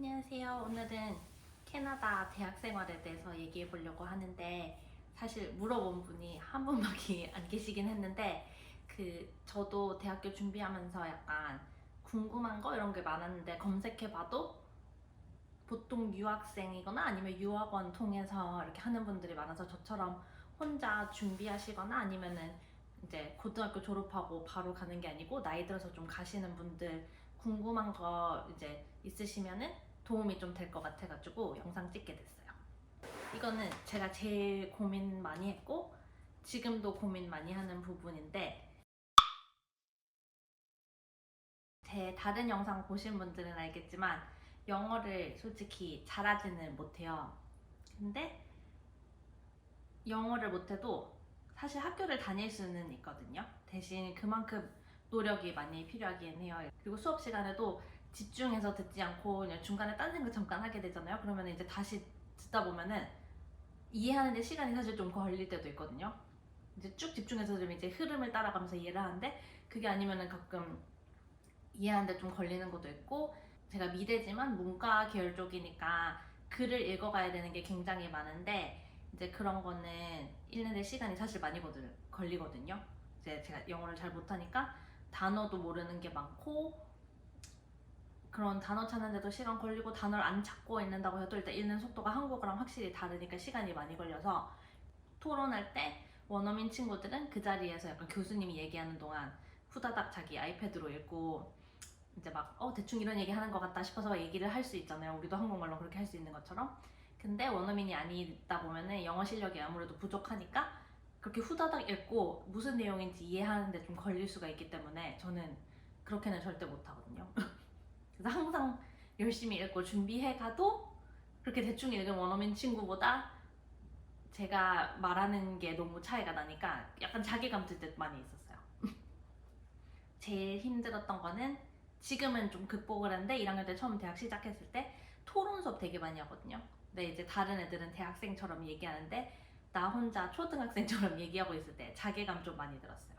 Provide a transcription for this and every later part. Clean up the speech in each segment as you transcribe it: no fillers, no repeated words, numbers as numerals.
안녕하세요. 오늘은 캐나다 대학 생활에 대해서 얘기해 보려고 하는데, 사실 물어본 분이 한 분밖에 안 계시긴 했는데, 저도 대학교 준비하면서 약간 궁금한 거 이런 게 많았는데, 검색해 봐도 보통 유학생이거나 아니면 유학원 통해서 이렇게 하는 분들이 많아서, 저처럼 혼자 준비하시거나 아니면은 이제 고등학교 졸업하고 바로 가는 게 아니고 나이 들어서 좀 가시는 분들, 궁금한 거 이제 있으시면은 도움이 좀 될 것 같아가지고 영상 찍게 됐어요. 이거는 제가 제일 고민 많이 했고 지금도 고민 많이 하는 부분인데, 제 다른 영상 보신 분들은 알겠지만 영어를 솔직히 잘하지는 못해요. 근데 영어를 못해도 사실 학교를 다닐 수는 있거든요. 대신 그만큼 노력이 많이 필요하긴 해요. 그리고 수업 시간에도 집중해서 듣지 않고 그냥 중간에 딴 생각 잠깐 하게 되잖아요. 그러면 이제 다시 듣다 보면은 이해하는데 시간이 사실 좀 걸릴 때도 있거든요. 이제 쭉 집중해서 들으면 이제 흐름을 따라가면서 이해를 하는데, 그게 아니면은 가끔 이해하는데 좀 걸리는 것도 있고, 제가 미대지만 문과 계열 쪽이니까 글을 읽어가야 되는 게 굉장히 많은데, 이제 그런 거는 읽는데 시간이 사실 많이 걸리거든요. 이제 제가 영어를 잘 못하니까 단어도 모르는 게 많고, 그런 단어 찾는데도 시간 걸리고, 단어를 안 찾고 읽는다고 해도 일단 읽는 속도가 한국어랑 확실히 다르니까 시간이 많이 걸려서, 토론할 때 원어민 친구들은 그 자리에서 약간 교수님이 얘기하는 동안 후다닥 자기 아이패드로 읽고, 이제 막 대충 이런 얘기 하는 것 같다 싶어서 얘기를 할 수 있잖아요. 우리도 한국말로 그렇게 할 수 있는 것처럼. 근데 원어민이 아니다 보면은 영어 실력이 아무래도 부족하니까 그렇게 후다닥 읽고 무슨 내용인지 이해하는데 좀 걸릴 수가 있기 때문에, 저는 그렇게는 절대 못하거든요. 그래서 항상 열심히 읽고 준비해 가도 그렇게 대충 읽은 원어민 친구보다 제가 말하는 게 너무 차이가 나니까 약간 자괴감 들 때 많이 있었어요. 제일 힘들었던 거는, 지금은 좀 극복을 했는데 1학년 때 처음 대학 시작했을 때 토론 수업 되게 많이 하거든요. 근데 이제 다른 애들은 대학생처럼 얘기하는데 나 혼자 초등학생처럼 얘기하고 있을 때 자괴감 좀 많이 들었어요.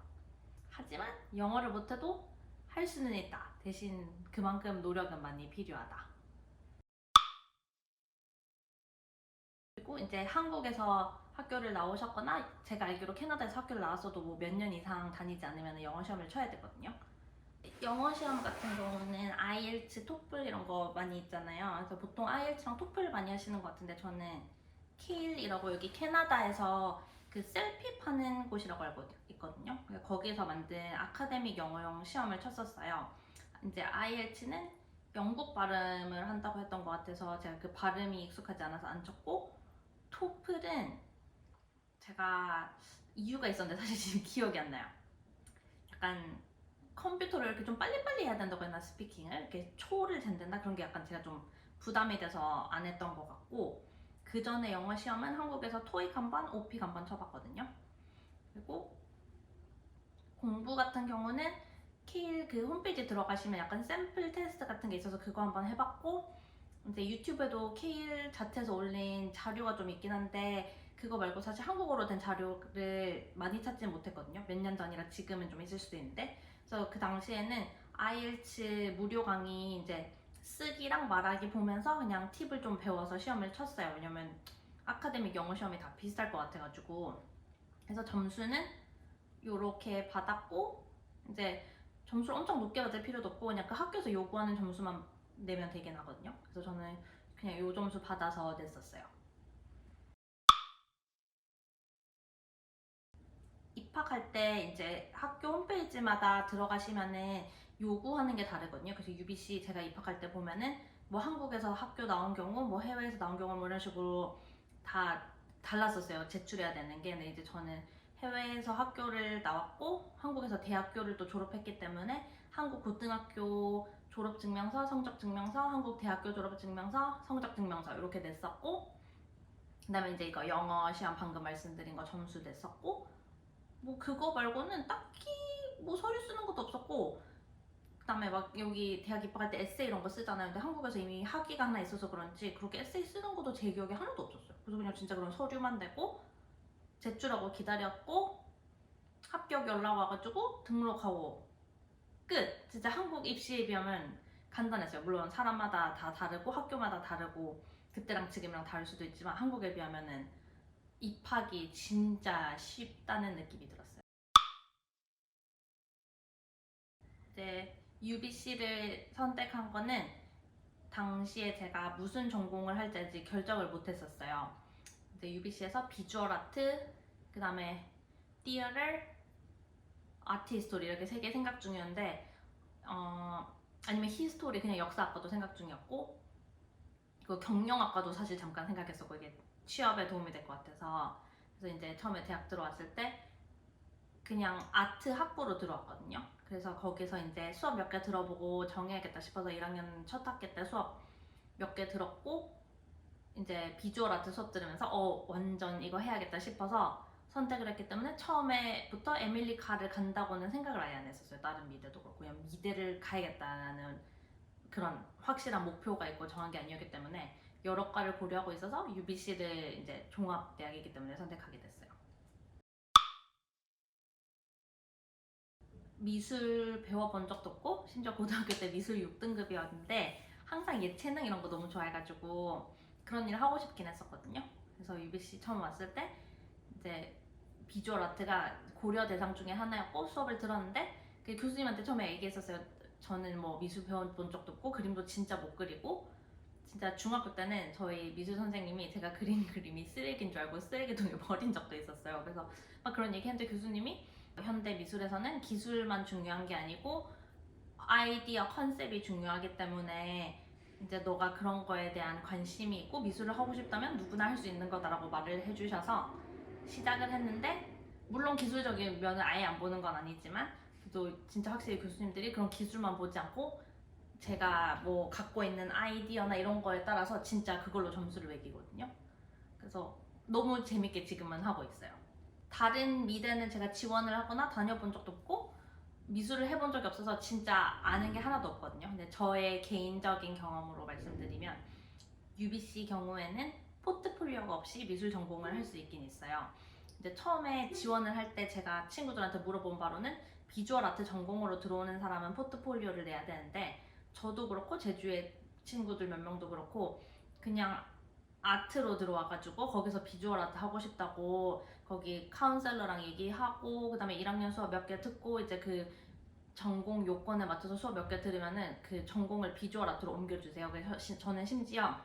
하지만 영어를 못해도 할 수는 있다. 대신 그만큼 노력은 많이 필요하다. 그리고 이제 한국에서 학교를 나오셨거나, 제가 알기로 캐나다에서 학교를 나왔어도 뭐 몇 년 이상 다니지 않으면 영어 시험을 쳐야 되거든요. 영어 시험 같은 경우는 IELTS, 토플 이런 거 많이 있잖아요. 그래서 보통 IELTS랑 토플 많이 하시는 것 같은데, 저는 케일이라고 여기 캐나다에서 그 셀피 파는 곳이라고 알고 있거든요. 거기서 만든 아카데믹 영어용 시험을 쳤었어요. 이제 IELTS는 영국 발음을 한다고 했던 것 같아서 제가 그 발음이 익숙하지 않아서 안 쳤고, 토플은 제가 이유가 있었는데 사실 지금 기억이 안 나요. 약간 컴퓨터를 이렇게 좀 빨리빨리 해야 된다고 했나, 스피킹을 이렇게 초를 잰다 그런 게 약간 제가 좀 부담이 돼서 안 했던 것 같고, 그 전에 영어 시험은 한국에서 토익 한 번, 오픽 한 번 쳐봤거든요. 그리고 공부 같은 경우는 케일 그 홈페이지 들어가시면 약간 샘플 테스트 같은 게 있어서 그거 한번 해봤고, 이제 유튜브에도 케일 자체에서 올린 자료가 좀 있긴 한데, 그거 말고 사실 한국어로 된 자료를 많이 찾지 못했거든요. 몇 년 전이라 지금은 좀 있을 수도 있는데. 그래서 그 당시에는 IELTS 무료 강의 이제 쓰기랑 말하기 보면서 그냥 팁을 좀 배워서 시험을 쳤어요. 왜냐면 아카데믹 영어 시험이 다 비슷할 것 같아가지고. 그래서 점수는 요렇게 받았고, 이제 점수를 엄청 높게 받을 필요도 없고 그냥 그 학교에서 요구하는 점수만 내면 되긴 하거든요. 그래서 저는 그냥 요 점수 받아서 냈었어요. 입학할 때 이제 학교 홈페이지마다 들어가시면은 요구하는 게 다르거든요. 그래서 UBC 제가 입학할 때 보면은 뭐 한국에서 학교 나온 경우, 뭐 해외에서 나온 경우 뭐 이런 식으로 다 달랐었어요. 제출해야 되는 게. 근데 이제 저는 해외에서 학교를 나왔고 한국에서 대학교를 또 졸업했기 때문에 한국 고등학교 졸업증명서, 성적증명서, 한국 대학교 졸업증명서, 성적증명서 이렇게 냈었고, 그다음에 이제 이거 영어 시험 방금 말씀드린 거 점수 냈었고, 뭐 그거 말고는 딱히 뭐 서류 쓰는 것도 없었고, 그다음에 막 여기 대학 입학할 때 에세이 이런 거 쓰잖아요. 근데 한국에서 이미 학위가 하나 있어서 그런지 그렇게 에세이 쓰는 것도 제 기억에 하나도 없었어요. 그래서 그냥 진짜 그런 서류만 내고 제출하고 기다렸고, 합격 연락 와가지고 등록하고 끝. 진짜 한국 입시에 비하면 간단했어요. 물론 사람마다 다 다르고 학교마다 다르고 그때랑 지금이랑 다를 수도 있지만 한국에 비하면은 입학이 진짜 쉽다는 느낌이 들었어요. 이제 UBC를 선택한 거는 당시에 제가 무슨 전공을 할지 아직 결정을 못 했었어요. 이제 UBC에서 비주얼 아트, 그 다음에 티어터, 아트 히스토리 이렇게 세 개 생각 중이었는데 아니면 히스토리 그냥 역사학과도 생각 중이었고 그 경영학과도 사실 잠깐 생각했었고 이게 취업에 도움이 될 것 같아서 그래서 이제 처음에 대학 들어왔을 때 그냥 아트 학부로 들어왔거든요. 그래서 거기서 이제 수업 몇 개 들어보고 정해야겠다 싶어서 1학년 첫 학기 때 수업 몇 개 들었고 이제 비주얼 아트 수업 들으면서 완전 이거 해야겠다 싶어서 선택을 했기 때문에 처음에부터 에밀리 카를 간다고는 생각을 아예 안 했었어요. 다른 미대도 그렇고 그냥 미대를 가야겠다는 그런 확실한 목표가 있고 정한 게 아니었기 때문에 여러 과를 고려하고 있어서 UBC를 이제 종합대학이기 때문에 선택하게 됐어요. 미술 배워본 적도 없고 심지어 고등학교 때 미술 6등급이었는데 항상 예체능 이런 거 너무 좋아해가지고 그런 일을 하고 싶긴 했었거든요. 그래서 UBC 처음 왔을 때 이제 비주얼 아트가 고려 대상 중에 하나였고 수업을 들었는데 그 교수님한테 처음에 얘기했었어요. 저는 뭐 미술 배워본 적도 없고 그림도 진짜 못 그리고 진짜 중학교 때는 저희 미술 선생님이 제가 그린 그림이 쓰레기인 줄 알고 쓰레기통에 버린 적도 있었어요. 그래서 막 그런 얘기 했는데 교수님이 현대 미술에서는 기술만 중요한 게 아니고 아이디어 컨셉이 중요하기 때문에 이제 너가 그런 거에 대한 관심이 있고 미술을 하고 싶다면 누구나 할 수 있는 거다라고 말을 해주셔서 시작을 했는데 물론 기술적인 면을 아예 안 보는 건 아니지만 또 진짜 확실히 교수님들이 그런 기술만 보지 않고 제가 뭐 갖고 있는 아이디어나 이런 거에 따라서 진짜 그걸로 점수를 매기거든요. 그래서 너무 재밌게 지금은 하고 있어요. 다른 미대는 제가 지원을 하거나 다녀본 적도 없고 미술을 해본 적이 없어서 진짜 아는 게 하나도 없거든요. 근데 저의 개인적인 경험으로 말씀드리면 UBC 경우에는 포트폴리오가 없이 미술 전공을 할 수 있긴 있어요. 이제 처음에 지원을 할 때 제가 친구들한테 물어본 바로는 비주얼 아트 전공으로 들어오는 사람은 포트폴리오를 내야 되는데 저도 그렇고 제주의 친구들 몇 명도 그렇고 그냥 아트로 들어와가지고 거기서 비주얼 아트 하고 싶다고 거기 카운셀러랑 얘기하고 그 다음에 1학년 수업 몇 개 듣고 이제 그 전공 요건에 맞춰서 수업 몇 개 들으면은 그 전공을 비주얼 아트로 옮겨주세요. 그래서 저는 심지어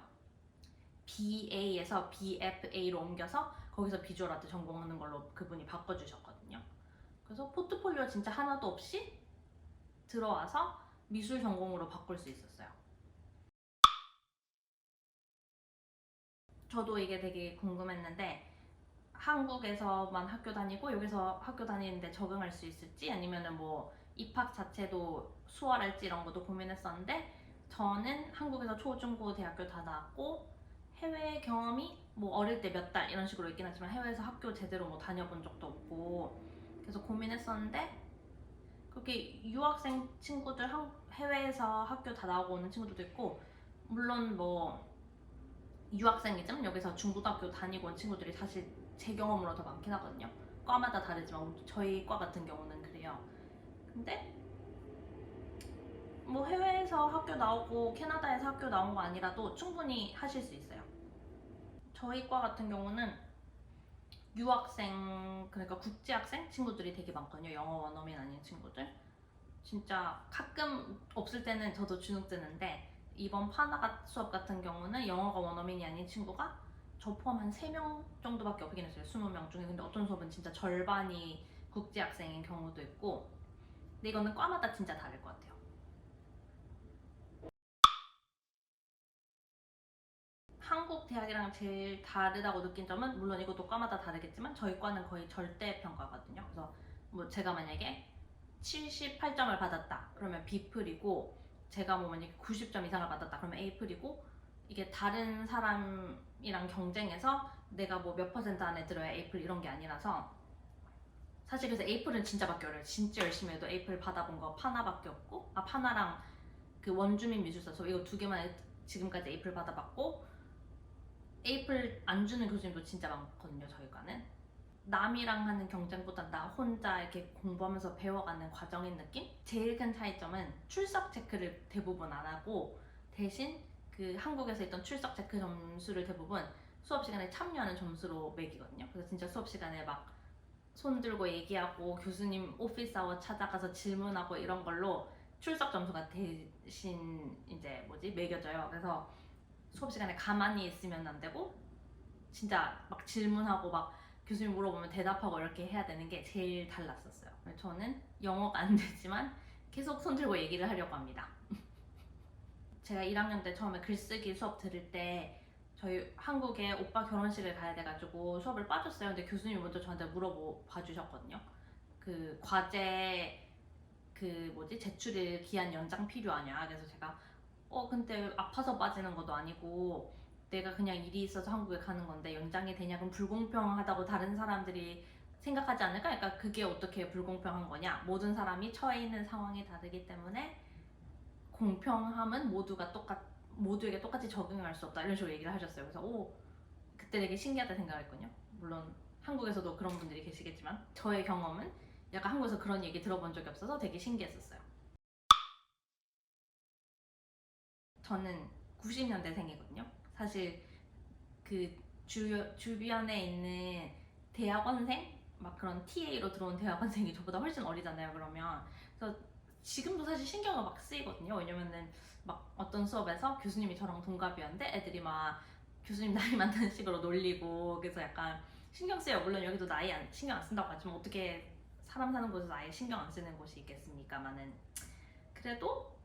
BA에서 BFA로 옮겨서 거기서 비주얼 아트 전공하는 걸로 그분이 바꿔주셨거든요. 그래서 포트폴리오 진짜 하나도 없이 들어와서 미술 전공으로 바꿀 수 있었어요. 저도 이게 되게 궁금했는데 한국에서만 학교 다니고 여기서 학교 다니는데 적응할 수 있을지 아니면은 뭐 입학 자체도 수월할지 이런 것도 고민했었는데 저는 한국에서 초, 중, 고, 대학교 다 나왔고 해외 경험이 뭐 어릴 때 몇 달 이런 식으로 있긴 하지만 해외에서 학교 제대로 뭐 다녀본 적도 없고 그래서 고민했었는데 그렇게 유학생 친구들 해외에서 학교 다 나오고 오는 친구들도 있고 물론 뭐 유학생이지만 여기서 중고등학교 다니고 온 친구들이 사실 제 경험으로 더 많긴 하거든요. 과마다 다르지만 저희 과 같은 경우는 그래요. 근데 뭐 해외에서 학교 나오고 캐나다에서 학교 나온 거 아니라도 충분히 하실 수 있어요. 저희 과 같은 경우는 유학생 그러니까 국제학생 친구들이 되게 많거든요. 영어 원어민 아닌 친구들. 진짜 가끔 없을 때는 저도 주눅 드는데 이번 파나 수업 같은 경우는 영어가 원어민이 아닌 친구가 저 포함 한 3명 정도밖에 없긴 했어요. 20명 중에. 근데 어떤 수업은 진짜 절반이 국제학생인 경우도 있고 근데 이거는 과마다 진짜 다를 것 같아요. 한국 대학이랑 제일 다르다고 느낀 점은 물론 이것도 과마다 다르겠지만 저희 과는 거의 절대 평가거든요. 그래서 뭐 제가 만약에 78점을 받았다 그러면 B플이고 제가 뭐 만약에 90점 이상을 받았다 그러면 A플이고 이게 다른 사람이랑 경쟁해서 내가 뭐 몇 퍼센트 안에 들어야 A플 이런 게 아니라서 사실 그래서 A플은 진짜 받기 어려워요. 진짜 열심히 해도 A플 받아본 거 파나밖에 없고 파나랑 그 원주민 미술사 저 이거 두 개만 지금까지 A플 받아봤고 A플 안 주는 교수님도 진짜 많거든요. 저희 과는 남이랑 하는 경쟁보다 나 혼자 이렇게 공부하면서 배워가는 과정인 느낌? 제일 큰 차이점은 출석 체크를 대부분 안 하고 대신 그 한국에서 있던 출석 체크 점수를 대부분 수업 시간에 참여하는 점수로 매기거든요. 그래서 진짜 수업 시간에 막 손 들고 얘기하고 교수님 오피스 아워 찾아가서 질문하고 이런 걸로 출석 점수가 대신 이제 매겨져요. 그래서 수업 시간에 가만히 있으면 안 되고 진짜 막 질문하고 막 교수님 물어보면 대답하고 이렇게 해야 되는 게 제일 달랐었어요. 저는 영어가 안 되지만 계속 손 들고 얘기를 하려고 합니다. 제가 1학년 때 처음에 글쓰기 수업 들을 때 저희 한국에 오빠 결혼식을 가야 돼가지고 수업을 빠졌어요. 근데 교수님이 먼저 저한테 물어봐 주셨거든요. 그 과제 제출일 기한 연장 필요하냐. 그래서 제가 근데 아파서 빠지는 것도 아니고 내가 그냥 일이 있어서 한국에 가는 건데 연장이 되냐, 그럼 불공평하다고 다른 사람들이 생각하지 않을까? 그러니까 그게 어떻게 불공평한 거냐? 모든 사람이 처해 있는 상황이 다르기 때문에 공평함은 모두에게 똑같이 적용할 수 없다, 이런 식으로 얘기를 하셨어요. 그래서 그때 되게 신기하다 생각했거든요. 물론 한국에서도 그런 분들이 계시겠지만 저의 경험은 약간 한국에서 그런 얘기 들어본 적이 없어서 되게 신기했었어요. 저는 90년대생이거든요. 사실 그 주변에 있는 대학원생, 막 그런 TA로 들어온 대학원생이 저보다 훨씬 어리잖아요. 그러면 그래서 지금도 사실 신경을 막 쓰이거든요. 왜냐면은 막 어떤 수업에서 교수님이 저랑 동갑이었는데 애들이 막 교수님 나이 많다는 식으로 놀리고, 그래서 약간 신경 쓰여요. 물론 여기도 신경 안 쓴다고 하지만 어떻게 사람 사는 곳에서 아예 신경 안 쓰는 곳이 있겠습니까만은, 그래도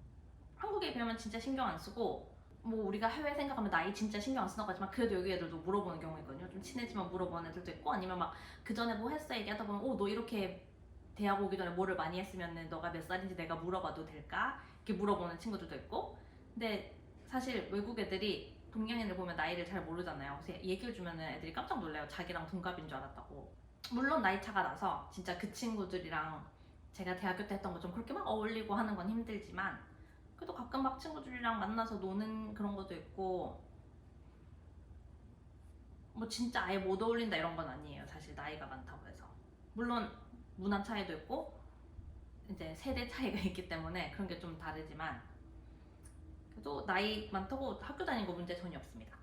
한국에 비하면 진짜 신경 안 쓰고, 뭐 우리가 해외 생각하면 나이 진짜 신경 안 쓴다고 하지만 그래도 여기 애들도 물어보는 경우가 있거든요. 좀 친해지면 물어보는 애들도 있고, 아니면 막 그 전에 뭐 했어 얘기하다 보면 너 이렇게 대학 오기 전에 뭐를 많이 했으면 너가 몇 살인지 내가 물어봐도 될까? 이렇게 물어보는 친구들도 있고. 근데 사실 외국 애들이 동양인을 보면 나이를 잘 모르잖아요. 그래서 얘기해주면 애들이 깜짝 놀라요. 자기랑 동갑인 줄 알았다고. 물론 나이 차가 나서 진짜 그 친구들이랑 제가 대학교 때 했던 거 좀 그렇게 막 어울리고 하는 건 힘들지만, 그래도 가끔 막 친구들이랑 만나서 노는 그런 것도 있고, 뭐 진짜 아예 못 어울린다 이런 건 아니에요. 사실 나이가 많다고 해서. 물론 문화 차이도 있고 이제 세대 차이가 있기 때문에 그런 게 좀 다르지만, 그래도 나이 많다고 학교 다니는 거 문제 전혀 없습니다.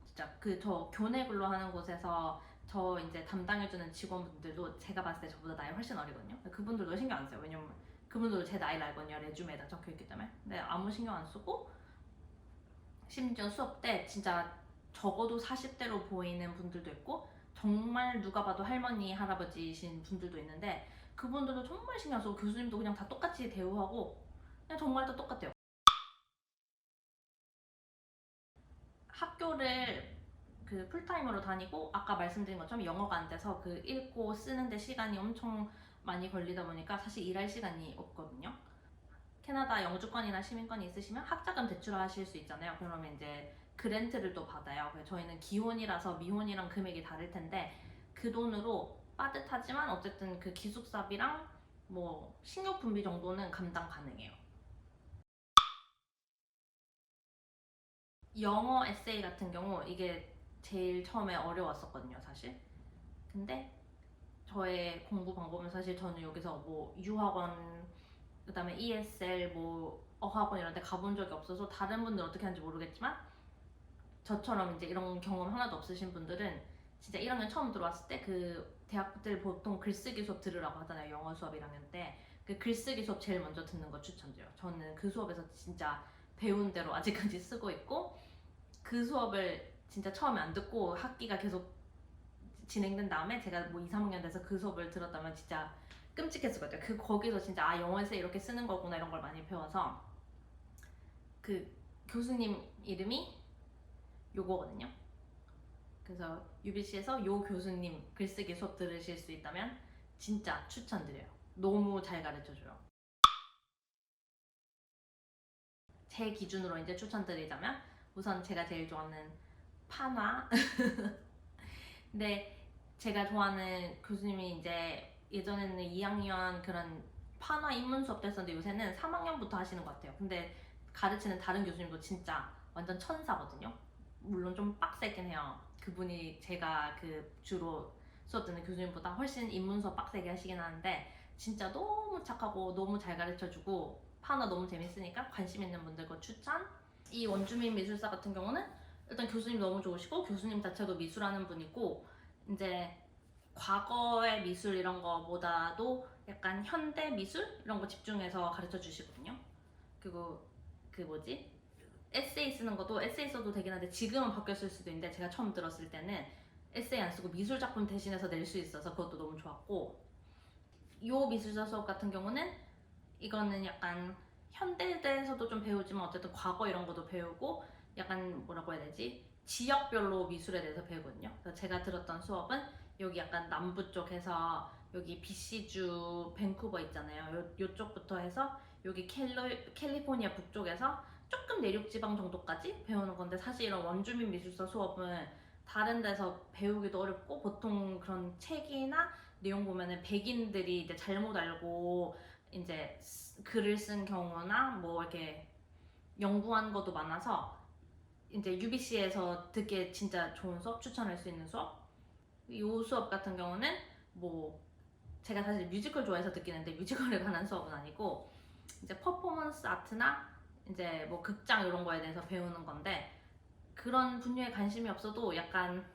진짜 저 교내 근로하는 곳에서 저 이제 담당해주는 직원분들도 제가 봤을 때 저보다 나이 훨씬 어리거든요. 그분들도 신경 안 써요. 왜냐면 그분들도 제 나이를 알거든요. 레주메에다 적혀있기 때문에. 근데 아무 신경 안 쓰고, 심지어 수업 때 진짜 적어도 40대로 보이는 분들도 있고 정말 누가 봐도 할머니 할아버지신 분들도 있는데, 그분들도 정말 신경 안 쓰고 교수님도 그냥 다 똑같이 대우하고 그냥 정말 다 똑같아요. 학교를 풀타임으로 다니고 아까 말씀드린 것처럼 영어가 안 돼서 읽고 쓰는데 시간이 엄청 많이 걸리다 보니까 사실 일할 시간이 없거든요. 캐나다 영주권이나 시민권이 있으시면 학자금 대출하실 수 있잖아요. 그러면 이제 그랜트를 또 받아요. 저희는 기혼이라서 미혼이랑 금액이 다를 텐데 그 돈으로 빠듯하지만 어쨌든 그 기숙사비랑 뭐 식료품비 정도는 감당 가능해요. 영어 에세이 같은 경우 이게 제일 처음에 어려웠었거든요, 사실. 근데 저의 공부 방법은 사실 저는 여기서 뭐 유학원, 그다음에 ESL, 뭐 어학원 이런 데 가본 적이 없어서 다른 분들 어떻게 하는지 모르겠지만, 저처럼 이제 이런 경험 하나도 없으신 분들은 진짜 1학년 처음 들어왔을 때 대학들 보통 글쓰기 수업 들으라고 하잖아요. 영어 수업 1학년 때. 글쓰기 수업 제일 먼저 듣는 거 추천드려요. 저는 그 수업에서 진짜 배운 대로 아직까지 쓰고 있고, 그 수업을 진짜 처음에 안 듣고 학기가 계속 진행된 다음에 제가 뭐 2, 3학년 돼서 그 수업을 들었다면 진짜 끔찍했을 것 같아요. 거기서 진짜 영어에서 이렇게 쓰는 거구나 이런 걸 많이 배워서. 교수님 이름이 요거거든요. 그래서 UBC에서 요 교수님 글쓰기 수업 들으실 수 있다면 진짜 추천드려요. 너무 잘 가르쳐줘요. 제 기준으로 이제 추천드리자면 우선 제가 제일 좋아하는 판화. 근데 제가 좋아하는 교수님이 이제 예전에는 2학년 그런 판화 입문 수업 도 했었는데 요새는 3학년부터 하시는 것 같아요. 근데 가르치는 다른 교수님도 진짜 완전 천사거든요. 물론 좀 빡세긴 해요. 그분이 제가 주로 수업 듣는 교수님보다 훨씬 인문 수업 빡세게 하시긴 하는데 진짜 너무 착하고 너무 잘 가르쳐주고 파너 너무 재밌으니까 관심 있는 분들 거 추천. 이 원주민 미술사 같은 경우는 일단 교수님 너무 좋으시고 교수님 자체도 미술하는 분이고 이제 과거의 미술 이런 거보다도 약간 현대 미술 이런 거 집중해서 가르쳐 주시거든요. 그리고 그 뭐지? 에세이 쓰는 것도 에세이 써도 되긴 한데 지금은 바뀌었을 수도 있는데 제가 처음 들었을 때는 에세이 안 쓰고 미술 작품 대신해서 낼 수 있어서 그것도 너무 좋았고 요 미술사 수업 같은 경우는 이거는 약간 현대대에서도 좀 배우지만 어쨌든 과거 이런 것도 배우고 약간 뭐라고 해야 되지? 지역별로 미술에 대해서 배우거든요. 그래서 제가 들었던 수업은 여기 약간 남부 쪽에서 여기 BC주 밴쿠버 있잖아요. 요쪽부터 해서 여기 캘리포니아 북쪽에서 조금 내륙 지방 정도까지 배우는 건데 사실 이런 원주민 미술사 수업은 다른 데서 배우기도 어렵고 보통 그런 책이나 내용 보면은 백인들이 이제 잘못 알고 이제 글을 쓴 경우나 뭐 이렇게 연구한 것도 많아서 이제 UBC에서 듣기에 진짜 좋은 수업 추천할 수 있는 수업. 이 수업 같은 경우는 뭐 제가 사실 뮤지컬 좋아해서 듣기는데 뮤지컬에 관한 수업은 아니고 이제 퍼포먼스 아트나 이제 뭐 극장 이런 거에 대해서 배우는 건데 그런 분야에 관심이 없어도 약간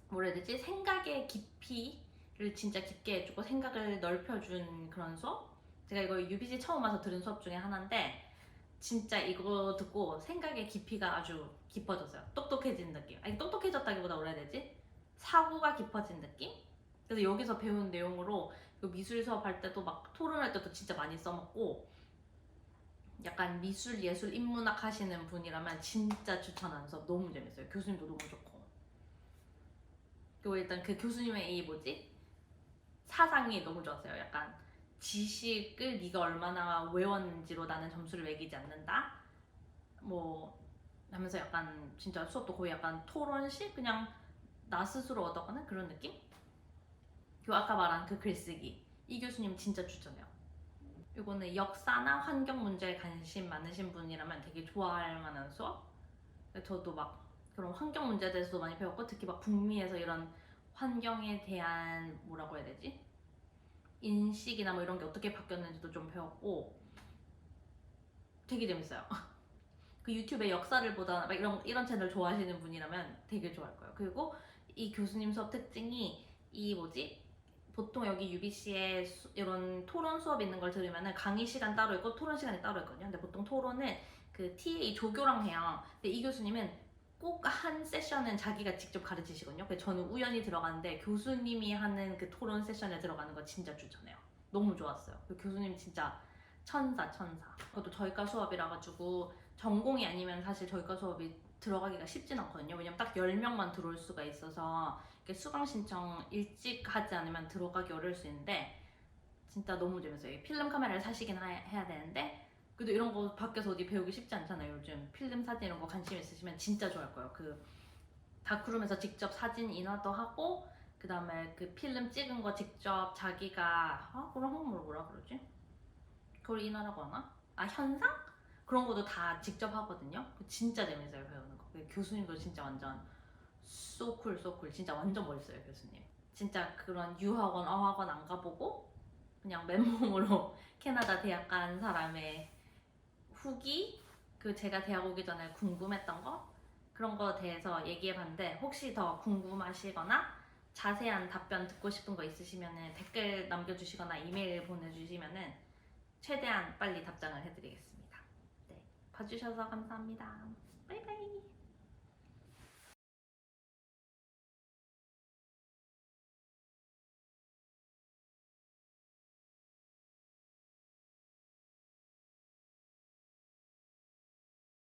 뭐라 해야 되지? 생각의 깊이를 진짜 깊게 해주고 생각을 넓혀준 그런 수업? 제가 이거 UBC 처음 와서 들은 수업 중에 하나인데 진짜 이거 듣고 생각의 깊이가 아주 깊어졌어요. 똑똑해진 느낌. 아니 똑똑해졌다기보다 뭐라 해야 되지? 사고가 깊어진 느낌? 그래서 여기서 배운 내용으로 미술 수업할 때도 막 토론할 때도 진짜 많이 써먹고 약간 미술, 예술, 인문학 하시는 분이라면 진짜 추천하는 수업 너무 재밌어요. 교수님도 너무 좋고. 그리고 일단 그 교수님의 이 뭐지? 사상이 너무 좋았어요. 약간 지식을 네가 얼마나 외웠는지로 나는 점수를 매기지 않는다. 뭐 하면서 약간 진짜 수업도 거의 약간 토론식 그냥 나 스스로 얻어가는 그런 느낌? 그 아까 말한 그 글쓰기 이 교수님 진짜 추천해요. 이거는 역사나 환경 문제에 관심 많으신 분이라면 되게 좋아할 만한 수업. 저도 막 그런 환경 문제에 대해서도 많이 배웠고 특히 막 북미에서 이런 환경에 대한 뭐라고 해야 되지? 인식이나 뭐 이런 게 어떻게 바뀌었는지도 좀 배웠고 되게 재밌어요. 그 유튜브에 역사를 보다 막 이런 채널 좋아하시는 분이라면 되게 좋아할 거예요. 그리고 이 교수님 수업 특징이 이 뭐지? 보통 여기 UBC에 이런 토론 수업 있는 걸 들으면은 강의 시간 따로 있고 토론 시간이 따로 있거든요. 근데 보통 토론은 그 TA 조교랑 해요. 근데 이 교수님은 꼭 한 세션은 자기가 직접 가르치시거든요. 그래서 저는 우연히 들어갔는데 교수님이 하는 그 토론 세션에 들어가는 거 진짜 추천해요. 너무 좋았어요. 그 교수님 진짜 천사 천사. 그것도 저희과 수업이라 가지고 전공이 아니면 사실 저희과 수업이 들어가기가 쉽진 않거든요. 왜냐면 딱 10명만 들어올 수가 있어서 수강 신청 일찍 하지 않으면 들어가기 어려울 수 있는데 진짜 너무 재밌어요. 필름 카메라를 사시긴 해야 되는데 그래도 이런 거 밖에서 어디 배우기 쉽지 않잖아요. 요즘 필름 사진 이런 거 관심 있으시면 진짜 좋아할 거예요. 그 다크룸에서 직접 사진 인화도 하고 그 다음에 그 필름 찍은 거 직접 자기가 그런 한국말로 뭐라 그러지? 그걸 인화라고 하나? 현상? 그런 것도 다 직접 하거든요. 진짜 재밌어요 배우는 거. 교수님도 진짜 완전 소쿨 소쿨 진짜 완전 멋있어요 교수님. 진짜 그런 유학원 어학원 안 가보고 그냥 맨몸으로 캐나다 대학 간 사람의 후기 그 제가 대학 오기 전에 궁금했던 거 그런 거 대해서 얘기해봤는데 혹시 더 궁금하시거나 자세한 답변 듣고 싶은 거 있으시면 댓글 남겨주시거나 이메일 보내주시면 최대한 빨리 답장을 해드리겠습니다. 네, 봐주셔서 감사합니다.